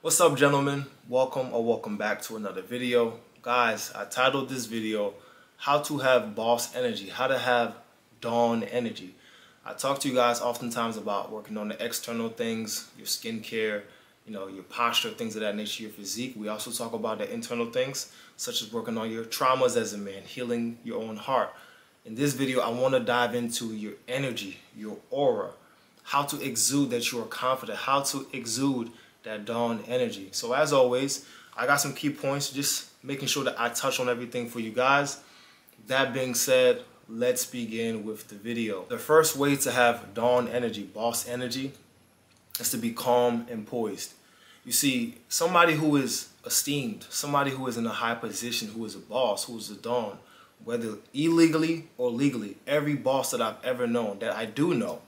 What's up, gentlemen? Welcome back to another video. Guys, I titled this video how to have boss energy, how to have dawn energy. I talk to you guys oftentimes about working on the external things, your skincare, your posture, things of that nature, your physique. We also talk about the internal things, such as working on your traumas as a man, healing your own heart. In this video, I want to dive into your energy, your aura, how to exude that you are confident, how to exude that dawn energy. So as always, I got some key points, just making sure that I touch on everything for you guys. That being said, let's begin with the video. The first way to have dawn energy, boss energy, is to be calm and poised. You see, somebody who is esteemed, somebody who is in a high position, who is a boss, who is a dawn, whether illegally or legally, every boss that I've ever known, that I do know,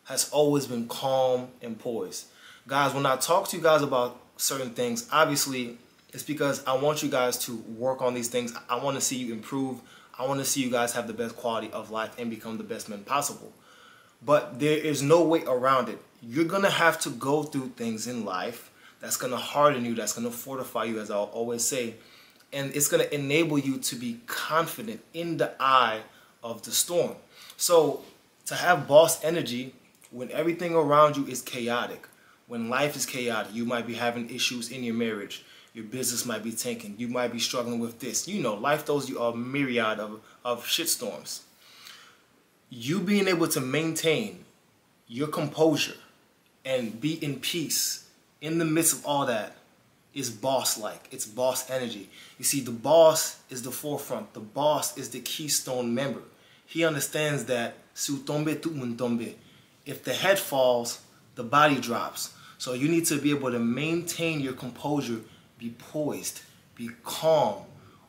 has always been calm and poised. Guys, when I talk to you guys about certain things, obviously, it's because I want you guys to work on these things. I want to see you improve. I want to see you guys have the best quality of life and become the best men possible. But there is no way around it. You're going to have to go through things in life that's going to harden you, that's going to fortify you, as I'll always say. And it's going to enable you to be confident in the eye of the storm. So to have boss energy, when everything around you is chaotic, when life is chaotic, you might be having issues in your marriage, your business might be tanking, you might be struggling with this. Life throws you a myriad of shitstorms. You being able to maintain your composure and be in peace in the midst of all that is boss-like. It's boss energy. You see, the boss is the forefront. The boss is the keystone member. He understands that si tombe tout moun tombe. If the head falls, the body drops. So you need to be able to maintain your composure, be poised, be calm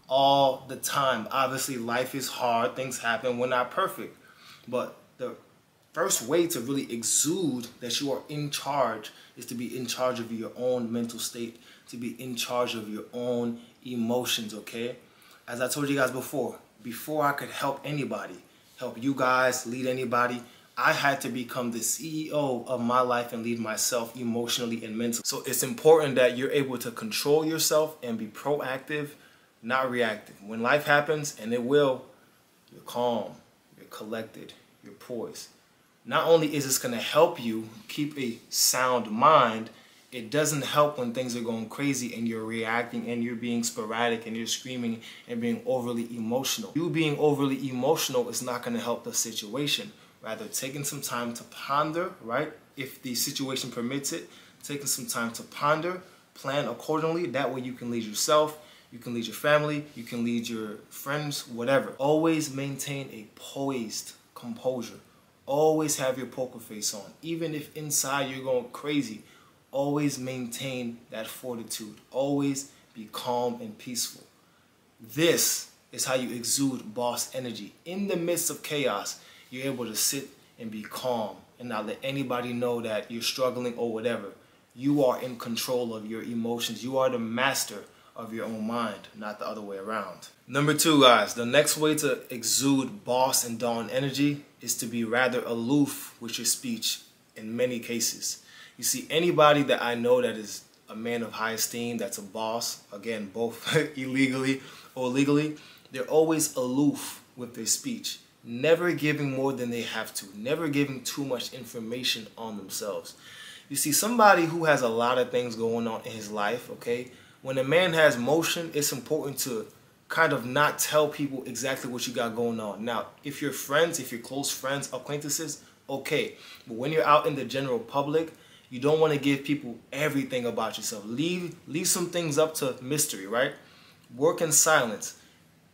all the time. Obviously, life is hard. Things happen. We're not perfect. But the first way to really exude that you are in charge is to be in charge of your own mental state, to be in charge of your own emotions, okay? As I told you guys before I could help anybody, help you guys, lead anybody, I had to become the CEO of my life and lead myself emotionally and mentally. So it's important that you're able to control yourself and be proactive, not reactive. When life happens, and it will, you're calm, you're collected, you're poised. Not only is this going to help you keep a sound mind, it doesn't help when things are going crazy and you're reacting and you're being sporadic and you're screaming and being overly emotional. You being overly emotional is not going to help the situation. Rather, taking some time to ponder, right? If the situation permits it, taking some time to ponder, plan accordingly. That way you can lead yourself, you can lead your family, you can lead your friends, whatever. Always maintain a poised composure. Always have your poker face on. Even if inside you're going crazy, always maintain that fortitude. Always be calm and peaceful. This is how you exude boss energy. In the midst of chaos, you're able to sit and be calm and not let anybody know that you're struggling or whatever. You are in control of your emotions. You are the master of your own mind, not the other way around. Number two, guys, the next way to exude boss and dawn energy is to be rather aloof with your speech in many cases. You see, anybody that I know that is a man of high esteem, that's a boss, again, both illegally or legally, they're always aloof with their speech. Never giving more than they have to. Never giving too much information on themselves. You see, somebody who has a lot of things going on in his life, okay? When a man has motion, it's important to kind of not tell people exactly what you got going on. Now, if you're friends, if you're close friends, acquaintances, okay. But when you're out in the general public, you don't want to give people everything about yourself. Leave some things up to mystery, right? Work in silence.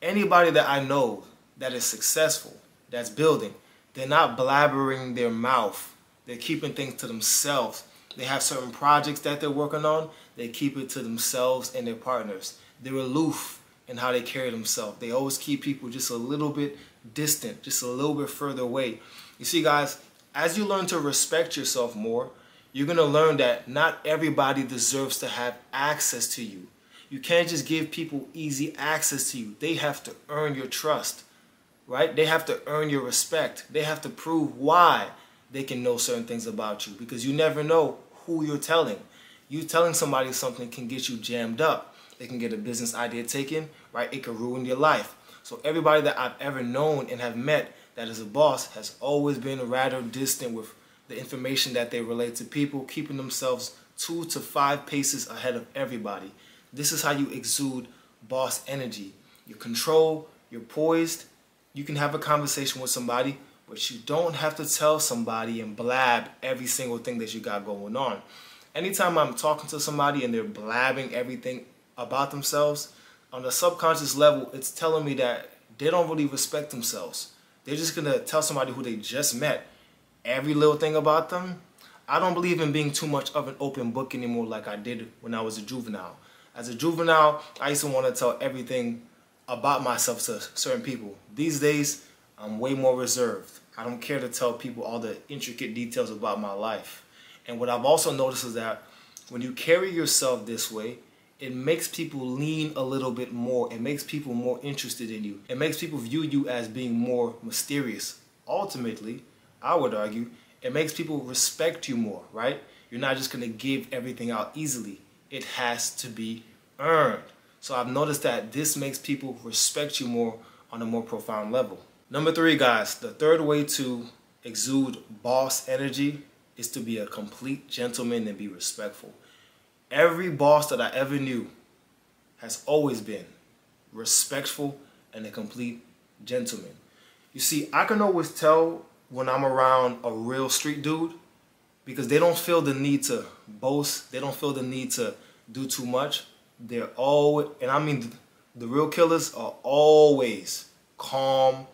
Anybody that I know that is successful, that's building, they're not blabbering their mouth. They're keeping things to themselves. They have certain projects that they're working on. They keep it to themselves and their partners. They're aloof in how they carry themselves. They always keep people just a little bit distant, just a little bit further away. You see, guys, as you learn to respect yourself more, you're going to learn that not everybody deserves to have access to you. You can't just give people easy access to you. They have to earn your trust. Right? They have to earn your respect. They have to prove why they can know certain things about you, because you never know who you're telling. You telling somebody something can get you jammed up. It can get a business idea taken, right? It can ruin your life. So everybody that I've ever known and have met that is a boss has always been rather distant with the information that they relate to people, keeping themselves 2 to 5 paces ahead of everybody. This is how you exude boss energy. You control, you're poised, you can have a conversation with somebody, but you don't have to tell somebody and blab every single thing that you got going on. Anytime I'm talking to somebody and they're blabbing everything about themselves, on a subconscious level, it's telling me that they don't really respect themselves. They're just going to tell somebody who they just met every little thing about them. I don't believe in being too much of an open book anymore like I did when I was a juvenile. As a juvenile, I used to want to tell everything about myself to certain people. These days, I'm way more reserved. I don't care to tell people all the intricate details about my life. And what I've also noticed is that when you carry yourself this way, it makes people lean a little bit more. It makes people more interested in you. It makes people view you as being more mysterious. Ultimately, I would argue, it makes people respect you more, right? You're not just going to give everything out easily. It has to be earned. So I've noticed that this makes people respect you more on a more profound level. Number 3, guys, the third way to exude boss energy is to be a complete gentleman and be respectful. Every boss that I ever knew has always been respectful and a complete gentleman. You see, I can always tell when I'm around a real street dude because they don't feel the need to boast. They don't feel the need to do too much. They're always, and I mean the real killers are always calm,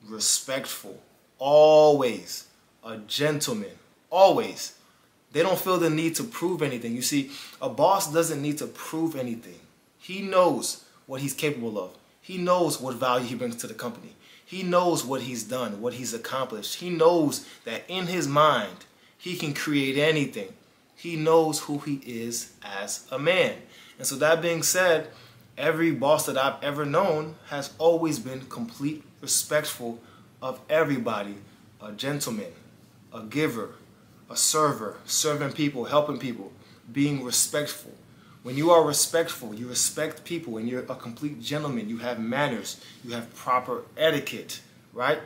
respectful, always a gentleman. Always. They don't feel the need to prove anything. You see, a boss doesn't need to prove anything. He knows what he's capable of. He knows what value he brings to the company. He knows what he's done, what he's accomplished. He knows that in his mind, he can create anything. He knows who he is as a man. And so that being said, every boss that I've ever known has always been complete respectful of everybody. A gentleman, a giver, a server, serving people, helping people, being respectful. When you are respectful, you respect people and you're a complete gentleman. You have manners, you have proper etiquette, right?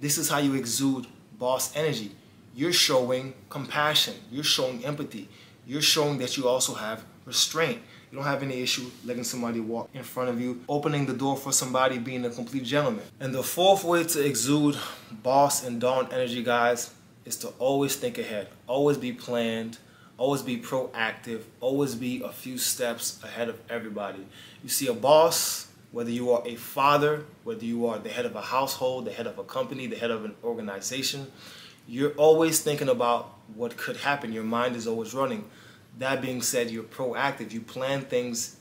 This is how you exude boss energy. You're showing compassion, you're showing empathy, you're showing that you also have restraint. You don't have any issue letting somebody walk in front of you, opening the door for somebody, being a complete gentleman. And the fourth way to exude boss and dawn energy, guys, is to always think ahead, always be planned, always be proactive, always be a few steps ahead of everybody. You see, a boss, whether you are a father, whether you are the head of a household, the head of a company, the head of an organization, you're always thinking about what could happen. Your mind is always running. That being said, you're proactive. You plan things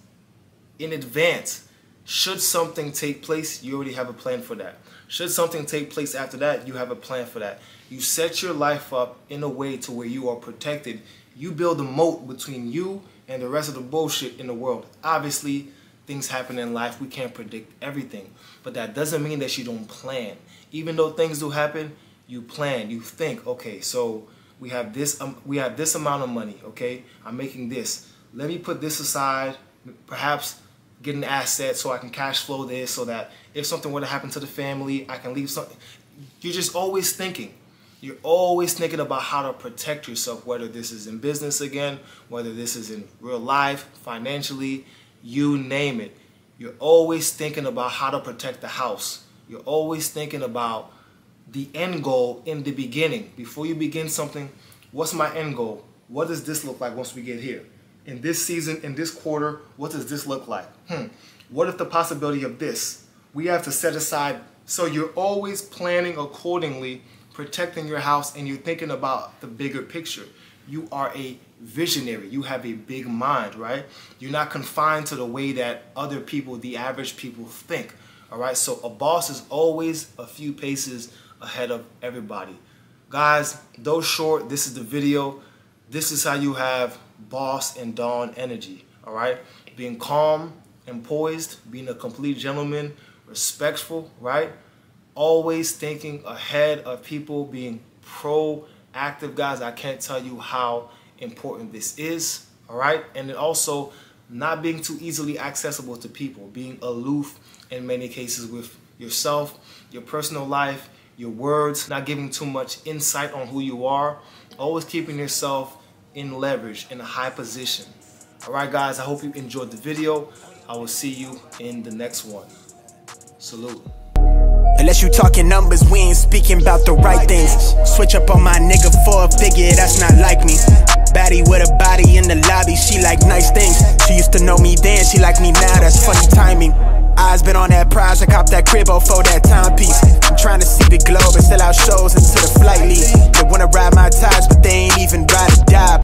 in advance. Should something take place, you already have a plan for that. Should something take place after that, you have a plan for that. You set your life up in a way to where you are protected. You build a moat between you and the rest of the bullshit in the world. Obviously, things happen in life. We can't predict everything. But that doesn't mean that you don't plan. Even though things do happen, you plan. You think, okay, so we have this amount of money, okay? I'm making this. Let me put this aside, perhaps get an asset so I can cash flow this so that if something were to happen to the family, I can leave something. You're just always thinking. You're always thinking about how to protect yourself, whether this is in business again, whether this is in real life, financially, you name it. You're always thinking about how to protect the house. You're always thinking about the end goal in the beginning. Before you begin something, what's my end goal? What does this look like once we get here? In this season, in this quarter, what does this look like? What if the possibility of this? We have to set aside. So you're always planning accordingly, protecting your house, and you're thinking about the bigger picture. You are a visionary. You have a big mind, right? You're not confined to the way that other people, the average people, think. All right, so a boss is always a few paces ahead of everybody. Guys, though short, this is the video. This is how you have boss and dawn energy, all right? Being calm and poised, being a complete gentleman, respectful, right? Always thinking ahead of people, being proactive, guys. I can't tell you how important this is, all right? And then also not being too easily accessible to people, being aloof in many cases with yourself, your personal life, your words, not giving too much insight on who you are, always keeping yourself in leverage, in a high position. All right, guys, I hope you enjoyed the video. I will see you in the next one. Salute. Unless you talking numbers, we ain't speaking about the right things. Switch up on my nigga for a figure, that's not like me. Baddie with a body in the lobby, she like nice things. She used to know me then, she like me now, that's funny timing. Eyes been on that prize, I cop that cribbo for that timepiece. I'm trying to see the globe and sell out shows into the flight league. They wanna ride my ties, but they ain't even ride or die.